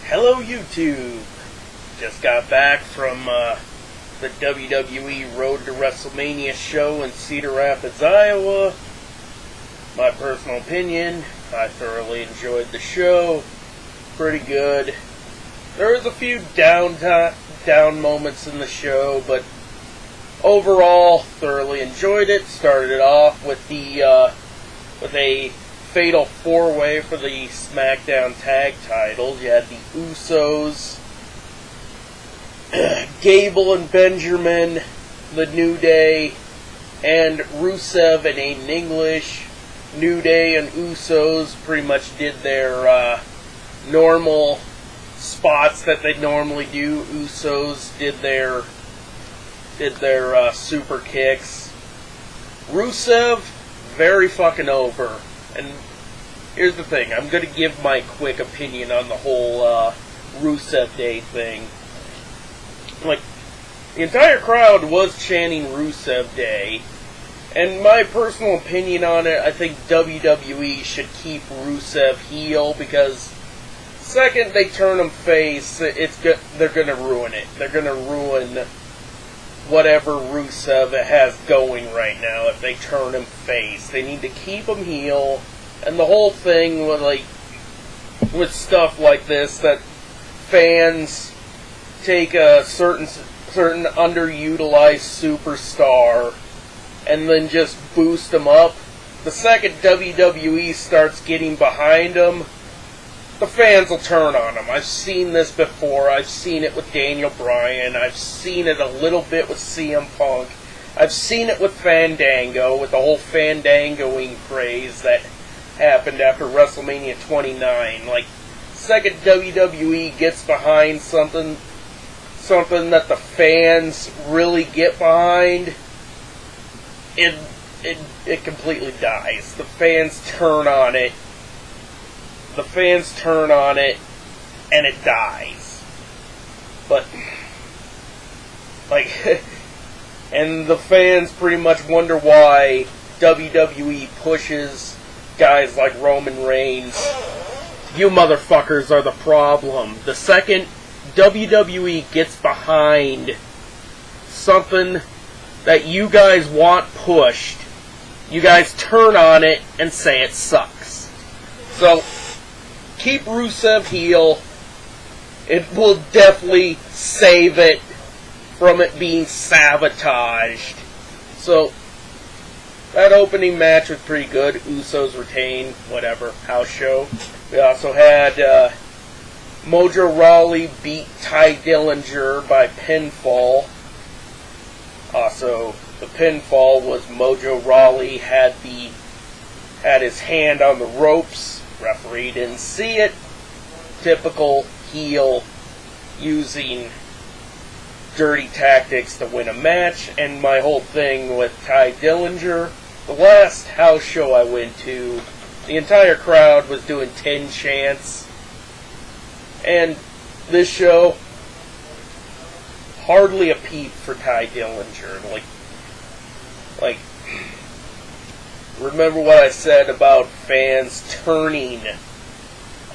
Hello YouTube! Just got back from the WWE Road to WrestleMania show in Cedar Rapids, Iowa. My personal opinion, I thoroughly enjoyed the show. Pretty good. There was a few down moments in the show, but overall, thoroughly enjoyed it. Started it off with with a fatal four-way for the SmackDown Tag Titles. You had the Usos, Gable and Benjamin, the New Day, and Rusev and Aiden English. New Day and Usos pretty much did their normal spots that they normally do. Usos did their super kicks. Rusev, very fucking over. And here's the thing, I'm going to give my quick opinion on the whole Rusev Day thing. Like, the entire crowd was chanting Rusev Day, and my personal opinion on it, I think WWE should keep Rusev heel, because the second they turn him face, they're going to ruin it. They're going to ruin whatever Rusev has going right now if they turn him face. They need to keep him heel, and the whole thing with stuff like this, that fans take a certain underutilized superstar and then just boost them up. The second WWE starts getting behind them, the fans will turn on them. I've seen this before. I've seen it with Daniel Bryan. I've seen it a little bit with CM Punk. I've seen it with Fandango, with the whole Fandangoing craze that happened after WrestleMania 29. Like, second WWE gets behind something that the fans really get behind, it completely dies. The fans turn on it. And it dies. But, like, and the fans pretty much wonder why WWE pushes guys like Roman Reigns. You motherfuckers are the problem. The second WWE gets behind something that you guys want pushed, you guys turn on it and say it sucks. So, keep Rusev heel. It will definitely save it from it being sabotaged. So, that opening match was pretty good. Usos retained, whatever, house show. We also had Mojo Rawley beat Ty Dillinger by pinfall. Also, the pinfall was Mojo Rawley had his hand on the ropes. Referee didn't see it. Typical heel using dirty tactics to win a match. And my whole thing with Ty Dillinger, the last house show I went to, the entire crowd was doing 10 chants. And this show, hardly a peep for Ty Dillinger. Like, remember what I said about fans turning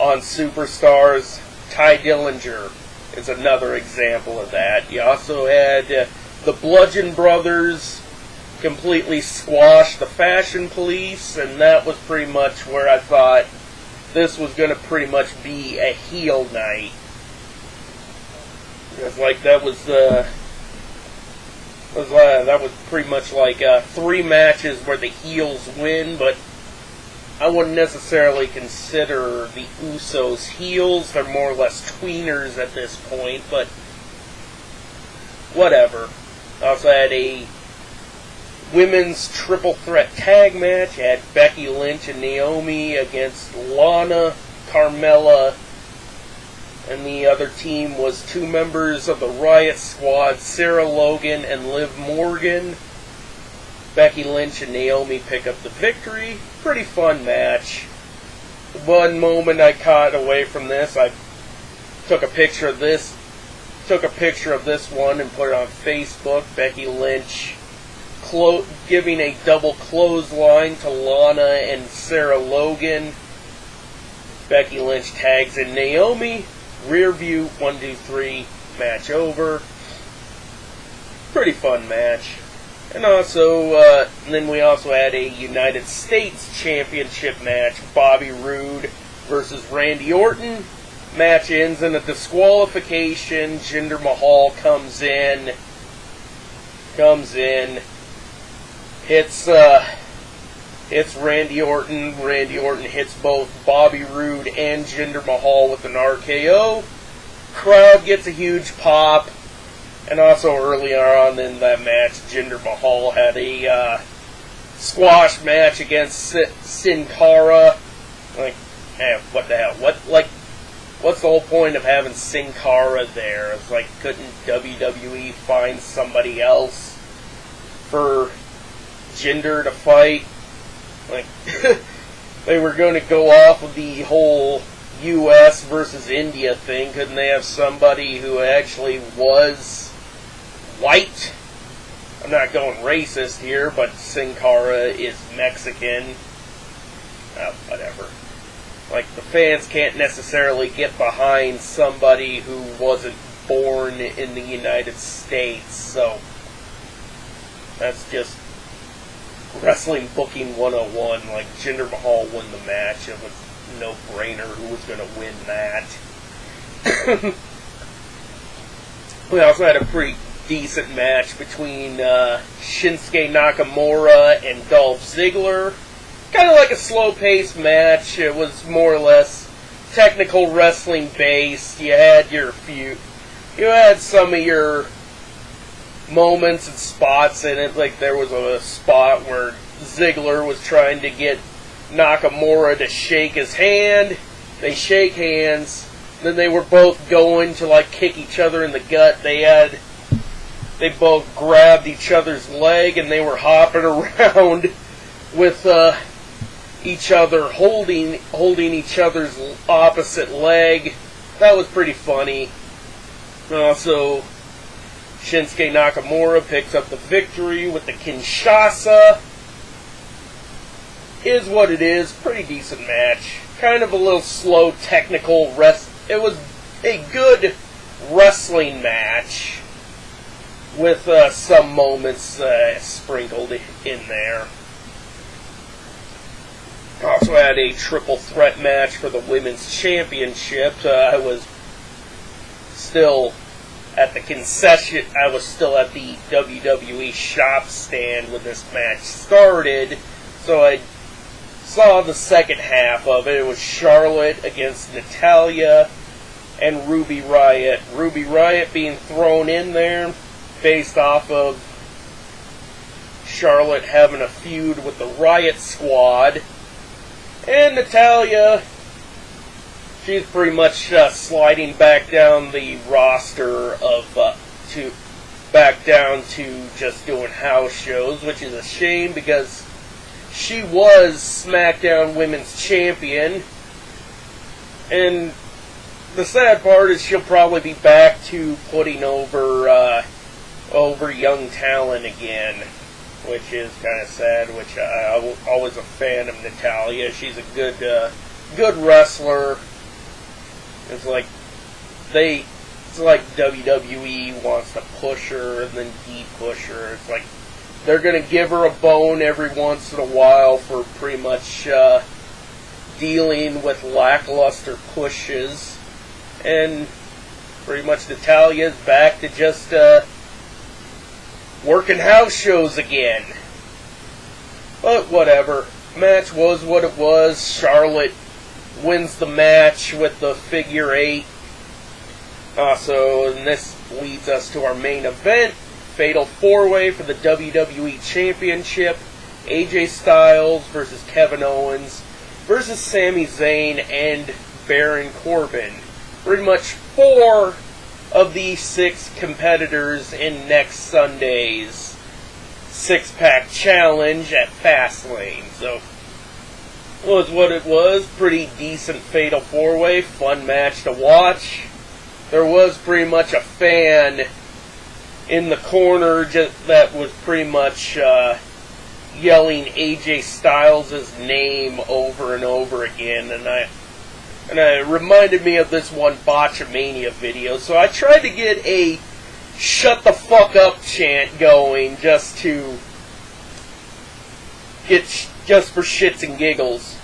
on superstars? Ty Dillinger is another example of that. You also had the Bludgeon Brothers completely squash the Fashion Police, and that was pretty much where I thought this was going to pretty much be a heel night. Because, like, that was pretty much like 3 matches where the heels win, but I wouldn't necessarily consider the Usos heels. They're more or less tweeners at this point, but whatever. Also had a women's triple threat tag match. Had Becky Lynch and Naomi against Lana, Carmella, and the other team was 2 members of the Riot Squad, Sarah Logan and Liv Morgan. Becky Lynch and Naomi pick up the victory. Pretty fun match. One moment I caught away from this, I took a picture of this one and put it on Facebook. Becky Lynch giving a double clothesline to Lana and Sarah Logan. Becky Lynch tags in Naomi. rear view, 1, 2, 3, match over. Pretty fun match. And also, then we also had a United States Championship match, Bobby Roode versus Randy Orton. Match ends in a disqualification. Jinder Mahal comes in, hits Randy Orton. Randy Orton hits both Bobby Roode and Jinder Mahal with an RKO. Crowd gets a huge pop. And also earlier on in that match, Jinder Mahal had a squash match against Sin Cara. Like, what the hell? What's the whole point of having Sin Cara there? It's like, couldn't WWE find somebody else for Jinder to fight? Like, they were going to go off of the whole U.S. versus India thing. Couldn't they have somebody who actually was white? I'm not going racist here, but Sin Cara is Mexican. Whatever. Like, the fans can't necessarily get behind somebody who wasn't born in the United States, so that's just wrestling booking 101. Like, Jinder Mahal won the match. It was no-brainer who was going to win that. We also had a pretty decent match between Shinsuke Nakamura and Dolph Ziggler. Kind of like a slow-paced match. It was more or less technical wrestling based. You had some of your moments and spots in it. Like, there was a spot where Ziggler was trying to get Nakamura to shake his hand. They shake hands. Then they were both going to, like, kick each other in the gut. They both grabbed each other's leg, and they were hopping around with each other holding each other's opposite leg. That was pretty funny. Also, Shinsuke Nakamura picks up the victory with the Kinshasa. Is what it is. Pretty decent match. Kind of a little slow, technical It was a good wrestling match with some moments sprinkled in there. Also had a triple threat match for the Women's Championship. I was still at the WWE shop stand when this match started, so I saw the second half of it. It was Charlotte against Natalya and Ruby Riott. Ruby Riott being thrown in there based off of Charlotte having a feud with the Riott Squad. And Natalya, she's pretty much sliding back down the roster back down to just doing house shows, which is a shame because she was SmackDown Women's Champion. And the sad part is she'll probably be back to putting over young talent again, which is kind of sad. Which I'm always a fan of Natalya. She's a good wrestler. It's like WWE wants to push her and then de-push her. It's like they're going to give her a bone every once in a while for pretty much dealing with lackluster pushes. And pretty much Natalya's back to just working house shows again. But whatever. Match was what it was. Charlotte wins the match with the figure 8. And this leads us to our main event. Fatal 4-Way for the WWE Championship. AJ Styles versus Kevin Owens versus Sami Zayn and Baron Corbin. Pretty much 4 of the 6 competitors in next Sunday's 6-pack challenge at Fastlane. So, was what it was. Pretty decent Fatal 4-Way. Fun match to watch. There was pretty much a fan in the corner that was pretty much yelling AJ Styles' name over and over again, and And it reminded me of this one Botchamania video, so I tried to get a shut the fuck up chant going just for shits and giggles.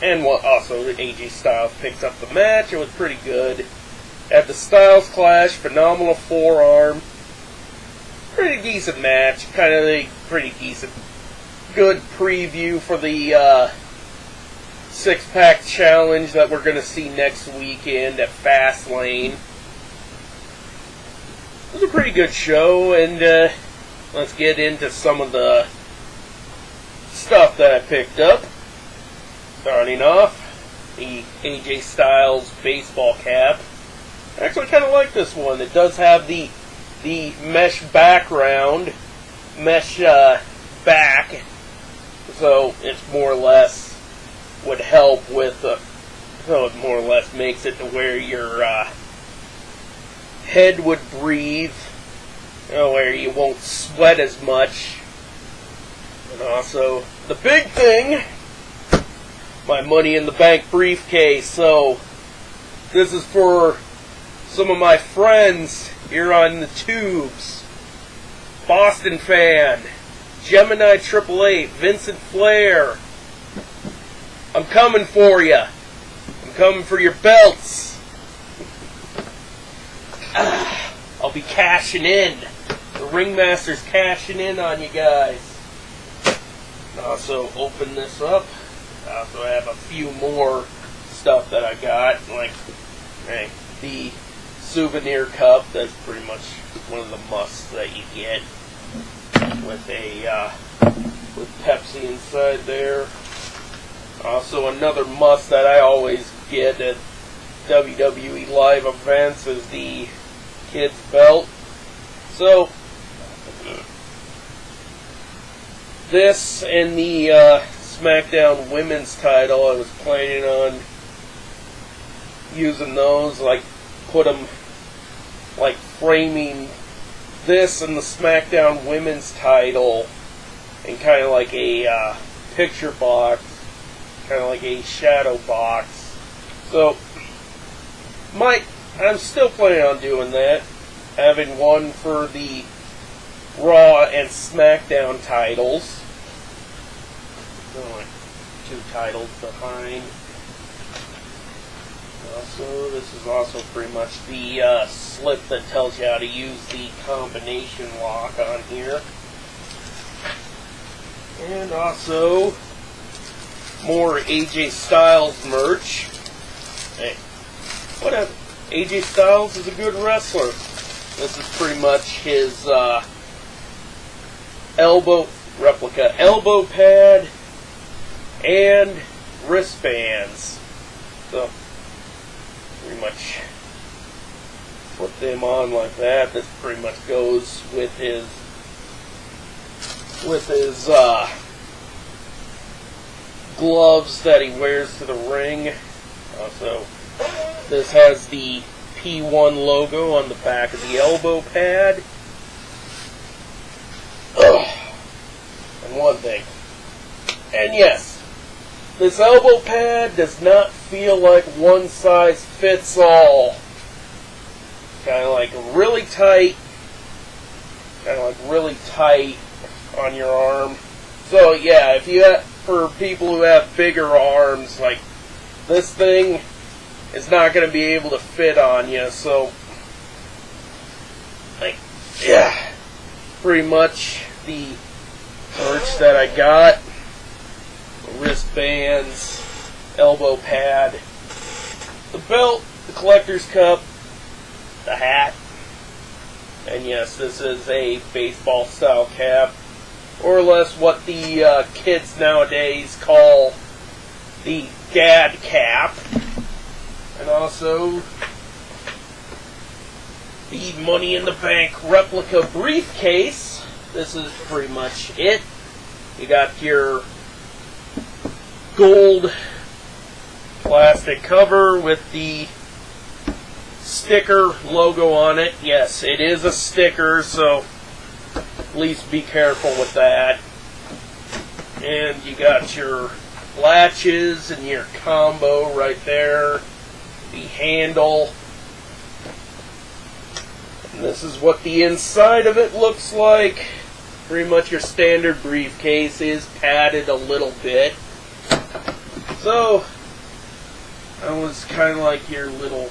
Also AJ Styles picks up the match. It was pretty good. At the Styles Clash, phenomenal forearm. Pretty decent match. Kind of a pretty decent, good preview for the six-pack challenge that we're going to see next weekend at Fastlane. It was a pretty good show, and let's get into some of the stuff that I picked up. Starting off, the AJ Styles baseball cap. I actually kind of like this one. It does have the mesh background, mesh back, so it's more or less would help with, so it more or less makes it to where your head would breathe, where you won't sweat as much. And also, the big thing, my Money in the Bank briefcase. So, this is for some of my friends here on the tubes. Boston Fan, Gemini 888, Vincent Flair. I'm coming for you. I'm coming for your belts. I'll be cashing in. The Ringmaster's cashing in on you guys. Also, open this up. I also have a few more stuff that I got, like the souvenir cup. That's pretty much one of the musts that you get with with Pepsi inside there. Also, another must that I always get at WWE live events is the kids belt. So this and the SmackDown Women's title, I was planning on using those, like put them, like framing this and the SmackDown Women's title in kind of like a picture box, kind of like a shadow box. So I'm still planning on doing that, having one for the Raw and SmackDown titles. Like two titles behind. Also, this is also pretty much the slip that tells you how to use the combination lock on here. And also, more AJ Styles merch. Hey, whatever. AJ Styles is a good wrestler. This is pretty much his replica elbow pad and wristbands. So, pretty much put them on like that. This pretty much goes with his gloves that he wears to the ring. Also, this has the P1 logo on the back of the elbow pad. And one thing. And yes, this elbow pad does not feel like one size fits all. Kind of like really tight. On your arm. So yeah, if you have, for people who have bigger arms, like this thing is not going to be able to fit on you. So, like, yeah, pretty much the merch that I got: wristbands, elbow pad, the belt, the collector's cup, the hat, and yes, this is a baseball style cap, or less what the kids nowadays call the dad cap. And also the Money in the Bank replica briefcase. This is pretty much it. You got your gold plastic cover with the sticker logo on it. Yes, it is a sticker, so at least be careful with that. And you got your latches and your combo right there, the handle. And this is what the inside of it looks like. Pretty much your standard briefcase is padded a little bit. So, that was kind of like your little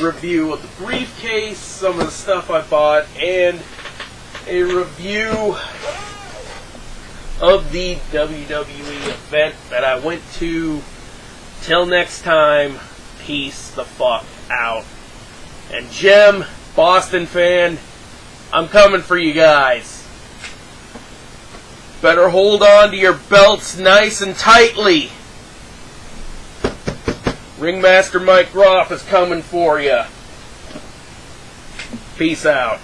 review of the briefcase, some of the stuff I bought, and a review of the WWE event that I went to. Till next time, peace the fuck out. And Jim, Boston fan, I'm coming for you guys. Better hold on to your belts nice and tightly. Ringmaster Mike Groff is coming for you. Peace out.